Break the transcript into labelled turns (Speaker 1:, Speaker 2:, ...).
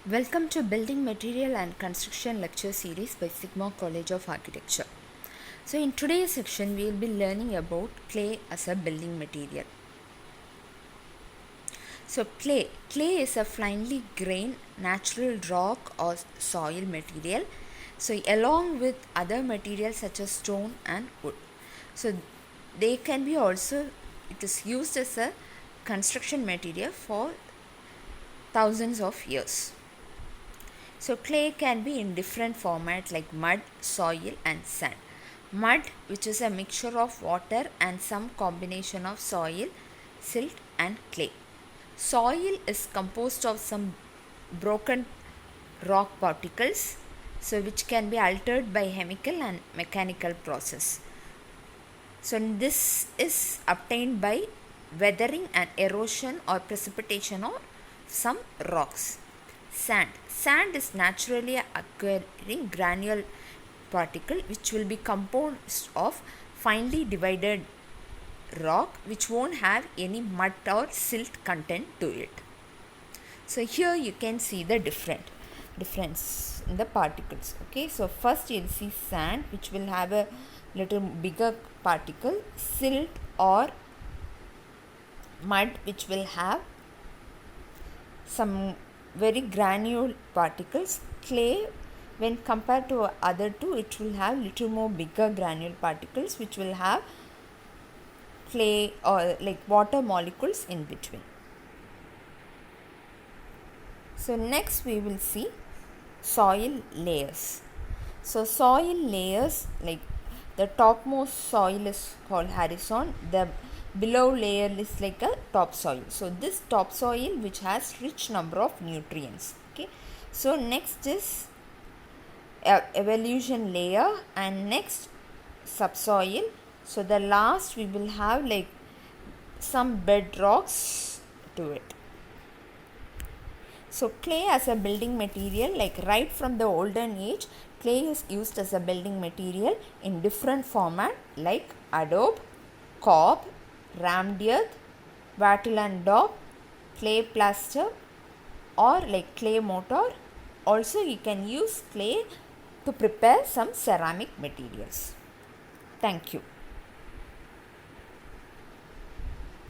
Speaker 1: Welcome to Building Material and Construction Lecture Series by Sigma College of Architecture. So in today's section we will be learning about clay as a building material. So clay is a finely grained natural rock or soil material. So along with other materials such as stone and wood. So they can be also, it is used as a construction material for thousands of years. So clay can be in different formats like mud, soil and sand. Mud, which is a mixture of water and some combination of soil, silt and clay. Soil is composed of some broken rock particles, so which can be altered by chemical and mechanical process. So this is obtained by weathering and erosion or precipitation of some rocks. Sand is naturally occurring granule particle which will be composed of finely divided rock which won't have any mud or silt content to it. So here you can see the difference in the particles. Okay, so first you'll see sand which will have a little bigger particle, silt or mud which will have some very granule particles. Clay, when compared to other two, it will have little more bigger granule particles which will have clay or like water molecules in between. So next we will see soil layers. So soil layers, like the topmost soil is called horizon, the below layer is like a topsoil. So this topsoil which has rich number of nutrients. Okay, so next is evolution layer and next subsoil. So the last we will have like some bedrocks to it. So clay as a building material, like right from the olden age, clay is used as a building material in different format like adobe, cob, rammed earth, wattle and daub, clay plaster or like clay mortar. Also you can use clay to prepare some ceramic materials. Thank you.